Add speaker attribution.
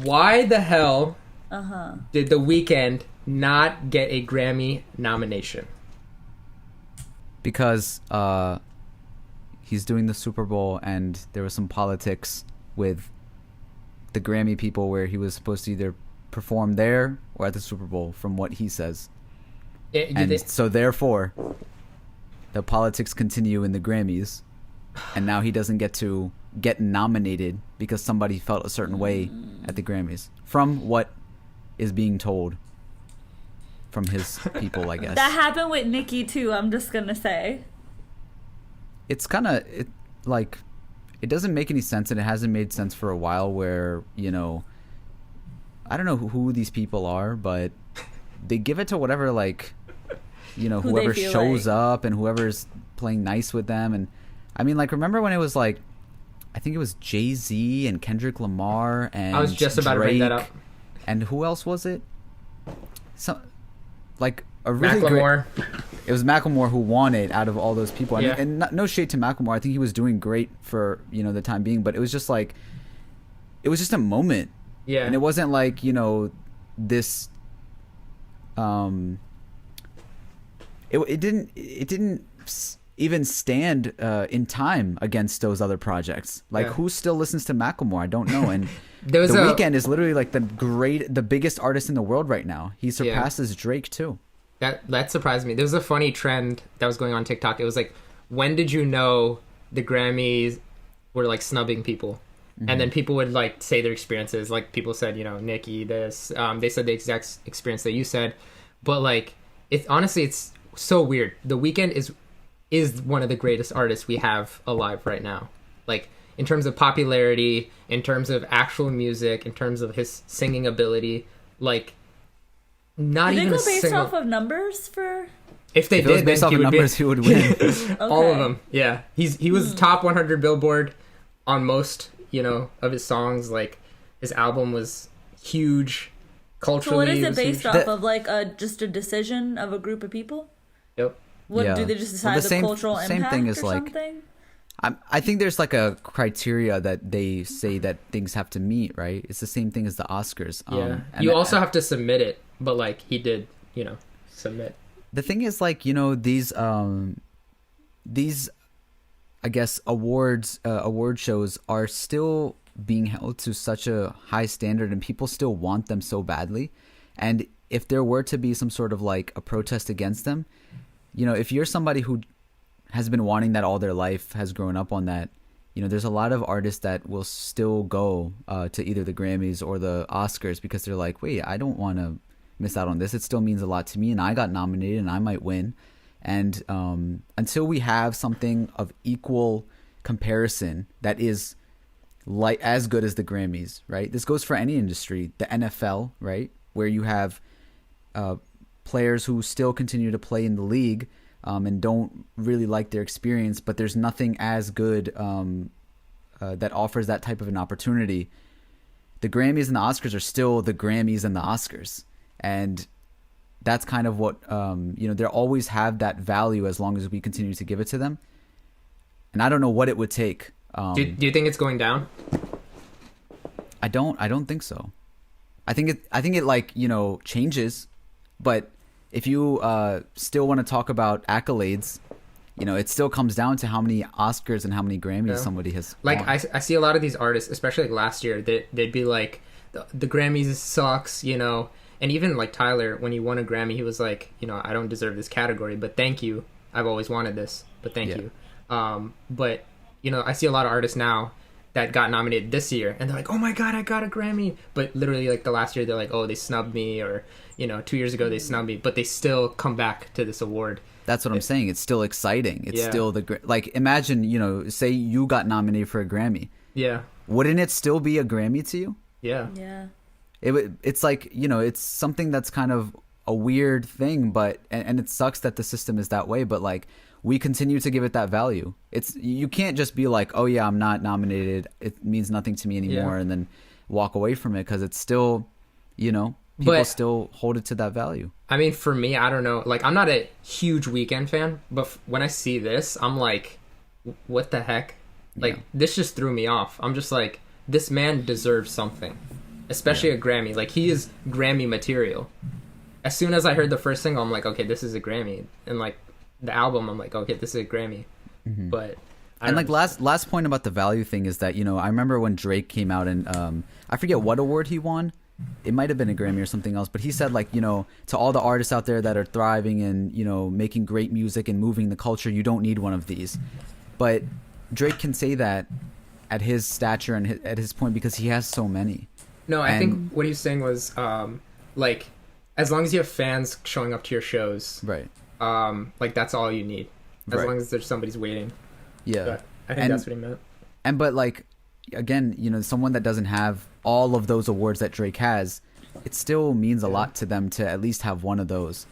Speaker 1: Why the hell did The Weeknd not get a Grammy nomination?
Speaker 2: Because he's doing the Super Bowl, and there was some politics with the Grammy people where he was supposed to either perform there or at the Super Bowl, from what he says. So therefore, the politics continue in the Grammys, and now he doesn't get to get nominated because somebody felt a certain way at the Grammys, from what is being told from his people, I guess.
Speaker 3: That happened with Nicki too, I'm just gonna say.
Speaker 2: It's kind of like, it doesn't make any sense, and it hasn't made sense for a while, where, you know, I don't know who these people are, but they give it to whatever, like, you know, whoever shows up and whoever's playing nice with them. And I mean, like, remember when it was like, I think it was Jay-Z and Kendrick Lamar and
Speaker 1: I was just about to bring that up.
Speaker 2: And who else was it? Like a really
Speaker 1: Macklemore.
Speaker 2: It was Macklemore who won it out of all those people. I
Speaker 1: Yeah.
Speaker 2: mean, and no shade to Macklemore. I think he was doing great for, you know, the time being, but it was just like, it was just a moment.
Speaker 1: Yeah.
Speaker 2: And it wasn't like, you know, this it didn't even stand in time against those other projects. Like, who still listens to Macklemore? I don't know. And The Weeknd is literally like the biggest artist in the world right now. He surpasses Drake too.
Speaker 1: That surprised me. There was a funny trend that was going on TikTok. It was like, when did you know the Grammys were like snubbing people? And then people would like say their experiences. Like, people said, you know, Nicki this. They said the exact experience that you said. But like, honestly, it's so weird. The Weeknd is one of the greatest artists we have alive right now. Like, in terms of popularity, in terms of actual music, in terms of his singing ability, like, not even a single...
Speaker 3: based off of numbers for...
Speaker 1: If it
Speaker 2: was based off of numbers, he would win.
Speaker 3: Okay.
Speaker 1: All of them, yeah. He was top 100 Billboard on most, you know, of his songs. Like, his album was huge culturally.
Speaker 3: So what is it based
Speaker 1: huge.
Speaker 3: off of? Like just a decision of a group of people?
Speaker 1: Yep.
Speaker 3: What do they just decide the cultural impact
Speaker 2: thing is
Speaker 3: or
Speaker 2: like,
Speaker 3: something?
Speaker 2: I think there's like a criteria that they say that things have to meet, right? It's the same thing as the Oscars.
Speaker 1: Yeah. You also have to submit it, but like, he did, you know, submit.
Speaker 2: The thing is, like, you know, these I guess award shows are still being held to such a high standard, and people still want them so badly. And if there were to be some sort of like a protest against them, you know, if you're somebody who has been wanting that all their life, has grown up on that, you know, there's a lot of artists that will still go to either the Grammys or the Oscars because they're like, wait, I don't want to miss out on this. It still means a lot to me, and I got nominated, and I might win. And until we have something of equal comparison that is like as good as the Grammys, right? This goes for any industry, the NFL, right? Where you have players who still continue to play in the league and don't really like their experience, but there's nothing as good that offers that type of an opportunity. The Grammys and the Oscars are still the Grammys and the Oscars. And that's kind of what, you know, they'll always have that value as long as we continue to give it to them. And I don't know what it would take.
Speaker 1: Do you think it's going down?
Speaker 2: I don't think so. I think it like, you know, changes, but if you still want to talk about accolades, you know, it still comes down to how many Oscars and how many Grammys somebody has
Speaker 1: like
Speaker 2: won.
Speaker 1: I see a lot of these artists, especially like last year, they'd be like, the Grammys sucks, you know. And even like Tyler, when he won a Grammy, he was like, you know, I don't deserve this category, but thank you. I've always wanted this, but thank you. But, you know, I see a lot of artists now that got nominated this year, and they're like, oh my God, I got a Grammy. But literally, like, the last year, they're like, oh, they snubbed me, or, you know, 2 years ago, they snubbed me. But they still come back to this award.
Speaker 2: That's what I'm saying. It's still exciting. It's still like, imagine, you know, say you got nominated for a Grammy.
Speaker 1: Yeah.
Speaker 2: Wouldn't it still be a Grammy to you?
Speaker 1: Yeah.
Speaker 3: Yeah.
Speaker 2: It's like, you know, it's something that's kind of a weird thing, but and it sucks that the system is that way, but like, we continue to give it that value. You can't just be like, oh yeah, I'm not nominated, it means nothing to me anymore, and then walk away from it, because it's still, you know, people still hold it to that value.
Speaker 1: I mean, for me, I don't know, like, I'm not a huge Weeknd fan, but when I see this, I'm like, what the heck? Like, this just threw me off. I'm just like, this man deserves something. especially a Grammy. Like, he is Grammy material. As soon as I heard the first single, I'm like, okay, this is a Grammy. And like the album, I'm like, okay, this is a Grammy. But
Speaker 2: and like last point about the value thing is that, you know, I remember when Drake came out and I forget what award he won. It might have been a Grammy or something else, but he said, like, you know, to all the artists out there that are thriving and, you know, making great music and moving the culture, you don't need one of these. But Drake can say that at his stature and at his point because he has so many.
Speaker 1: No, I think what he's saying was like, as long as you have fans showing up to your shows,
Speaker 2: right?
Speaker 1: Like, that's all you need. As long as there's somebody's waiting.
Speaker 2: Yeah,
Speaker 1: but I think that's what he meant.
Speaker 2: But like, again, you know, someone that doesn't have all of those awards that Drake has, it still means a lot to them to at least have one of those.